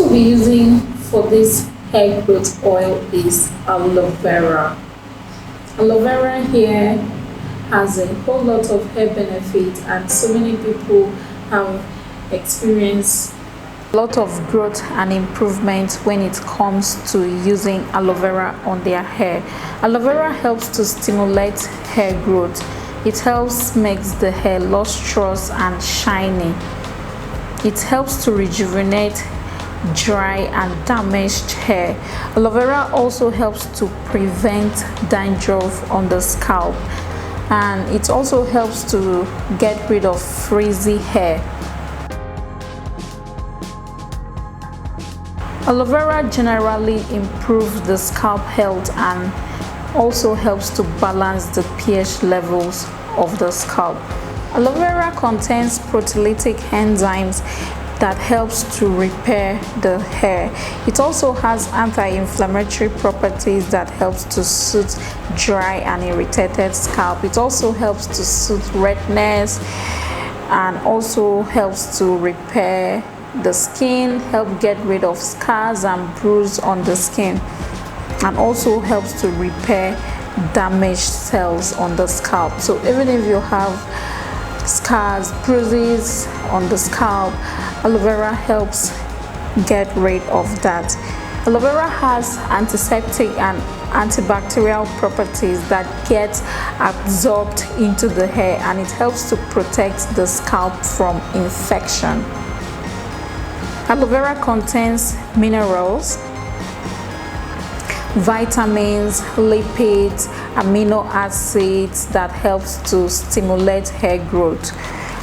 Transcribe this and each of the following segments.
we'll be using for this hair growth oil is aloe vera. Aloe vera here has a whole lot of hair benefits, and so many people have experienced a lot of growth and improvement when it comes to using aloe vera on their hair. Aloe vera helps to stimulate hair growth. It helps makes the hair lustrous and shiny. It helps to rejuvenate dry and damaged hair. Aloe vera also helps to prevent dandruff on the scalp, and it also helps to get rid of frizzy hair. Aloe vera generally improves the scalp health and also helps to balance the pH levels of the scalp. Aloe vera contains proteolytic enzymes that helps to repair the hair. It also has anti-inflammatory properties that helps to soothe dry and irritated scalp. It also helps to soothe redness and also helps to repair the skin, help get rid of scars and bruises on the skin, and also helps to repair damaged cells on the scalp. So even if you have scars, bruises on the scalp, aloe vera helps get rid of that. Aloe vera has antiseptic and antibacterial properties that get absorbed into the hair, and it helps to protect the scalp from infection. Aloe vera contains minerals, vitamins, lipids, amino acids that helps to stimulate hair growth,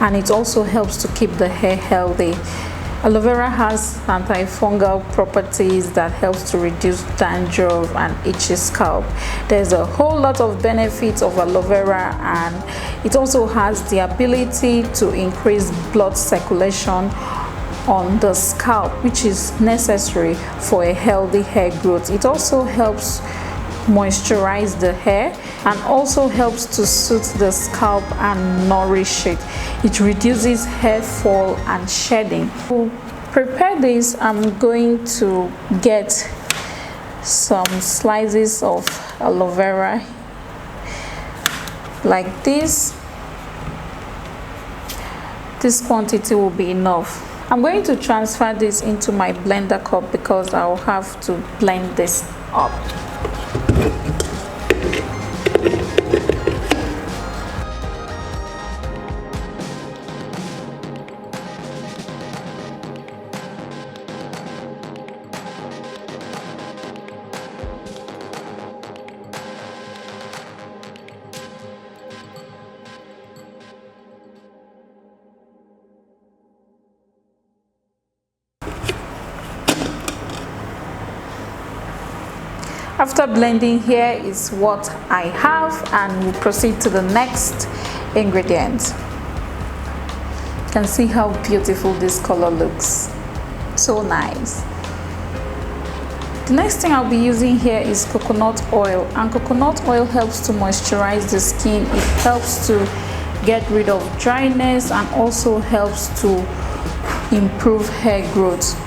and it also helps to keep the hair healthy. Aloe vera has antifungal properties that helps to reduce dandruff and itchy scalp. There's a whole lot of benefits of aloe vera, and it also has the ability to increase blood circulation on the scalp, which is necessary for a healthy hair growth. It also helps moisturize the hair and also helps to soothe the scalp and nourish it. It reduces hair fall and shedding. To prepare this, I'm going to get some slices of aloe vera like this. This quantity will be enough. I'm going to transfer this into my blender cup because I'll have to blend this up. After blending, here is what I have, and we'll proceed to the next ingredient. You can see how beautiful this color looks. So nice. The next thing I'll be using here is coconut oil, and coconut oil helps to moisturize the skin. It helps to get rid of dryness and also helps to improve hair growth.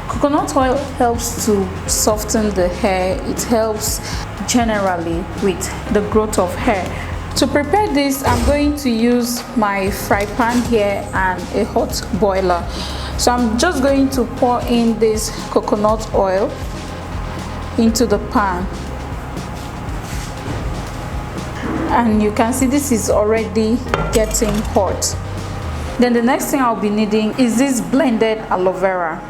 Coconut oil helps to soften the hair. It helps generally with the growth of hair. To prepare this, I'm going to use my fry pan here and a hot boiler. So I'm just going to pour in this coconut oil into the pan, and you can see this is already getting hot. Then the next thing I'll be needing is this blended aloe vera,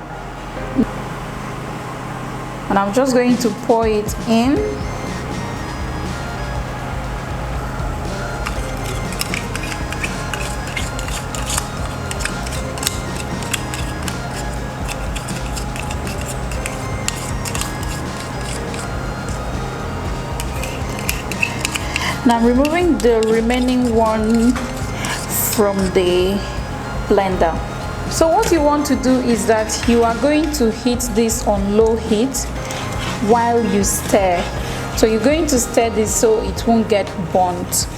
and I'm just going to pour it in. Now I'm removing the remaining one from the blender. So what you want to do is that you are going to heat this on low heat while you stir. So you're going to stir this so it won't get burnt.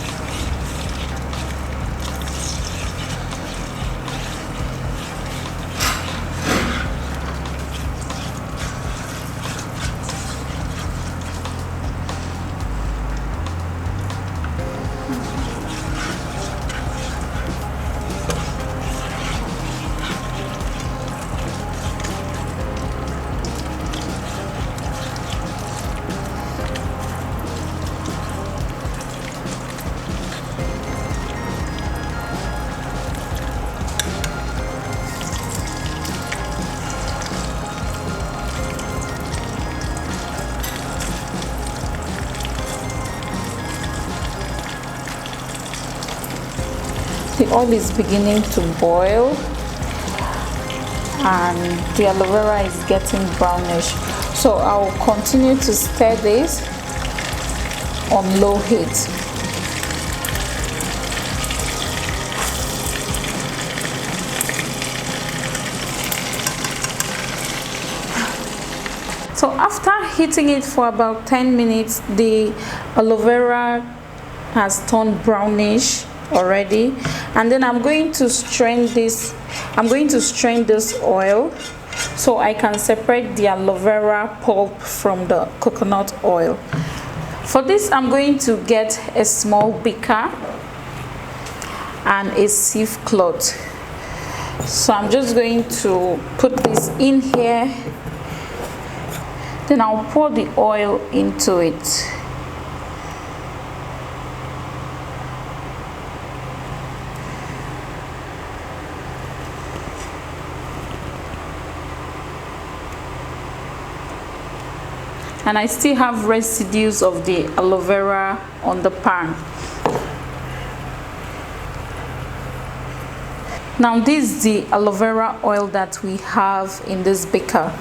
the oil is beginning to boil and the aloe vera is getting brownish, so I'll continue to stir this on low heat. So after heating it for about 10 minutes, the aloe vera has turned brownish already, and then I'm going to strain this oil so I can separate the aloe vera pulp from the coconut oil. For this, I'm going to get a small beaker and a sieve cloth. So I'm just going to put this in here, then I'll pour the oil into it. And I still have residues of the aloe vera on the pan. Now this is the aloe vera oil that we have in this beaker.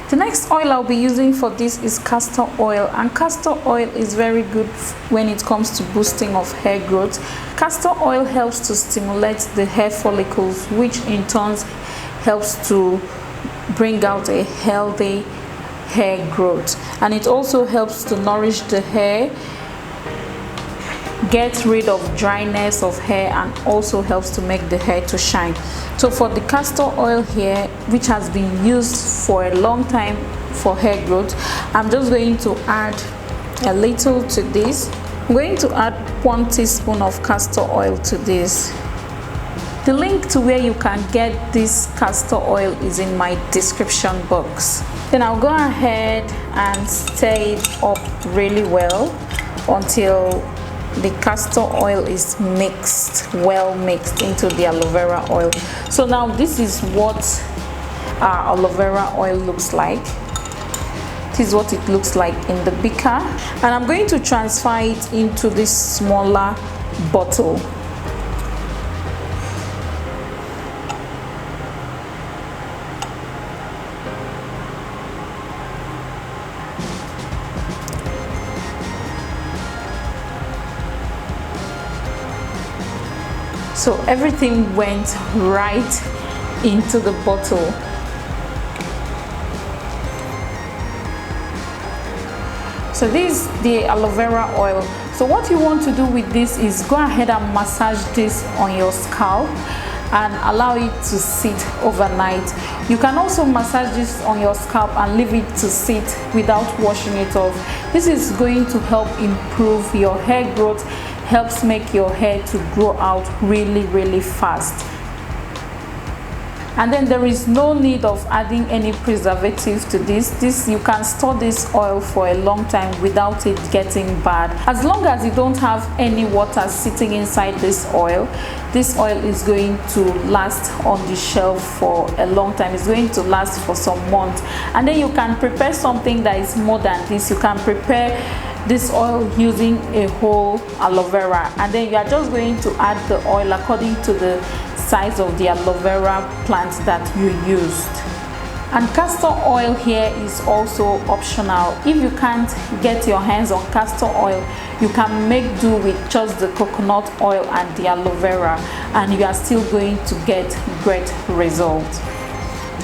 The next oil I'll be using for this is castor oil, and castor oil is very good when it comes to boosting of hair growth. Castor oil helps to stimulate the hair follicles, which in turn helps to bring out a healthy hair growth, and it also helps to nourish the hair, get rid of dryness of hair, and also helps to make the hair to shine. So for the castor oil here, which has been used for a long time for hair growth, I'm just going to add a little to this. I'm going to add 1 teaspoon of castor oil to this. The link to where you can get this castor oil is in my description box. Then I'll go ahead and stir it up really well until the castor oil is well mixed into the aloe vera oil. So now this is what our aloe vera oil looks like. This is what it looks like in the beaker, and I'm going to transfer it into this smaller bottle. So everything went right into the bottle. So this is the aloe vera oil. So what you want to do with this is go ahead and massage this on your scalp and allow it to sit overnight. You can also massage this on your scalp and leave it to sit without washing it off. This is going to help improve your hair growth, helps make your hair to grow out really fast. And then there is no need of adding any preservative to this. You can store this oil for a long time without it getting bad. As long as you don't have any water sitting inside this oil is going to last on the shelf for a long time. It's going to last for some months. And then you can prepare something that is more than this. You can prepare this oil using a whole aloe vera, and then you are just going to add the oil according to the size of the aloe vera plant that you used. And castor oil here is also optional. If you can't get your hands on castor oil, you can make do with just the coconut oil and the aloe vera, and you are still going to get great results.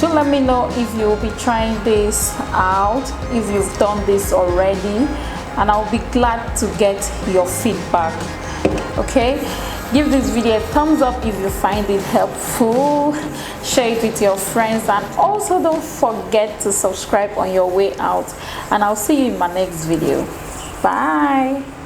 Do let me know if you'll be trying this out, if you've done this already, and I'll be glad to get your feedback. Okay, give this video a thumbs up if you find it helpful, share it with your friends, and also don't forget to subscribe on your way out, and I'll see you in my next video. Bye.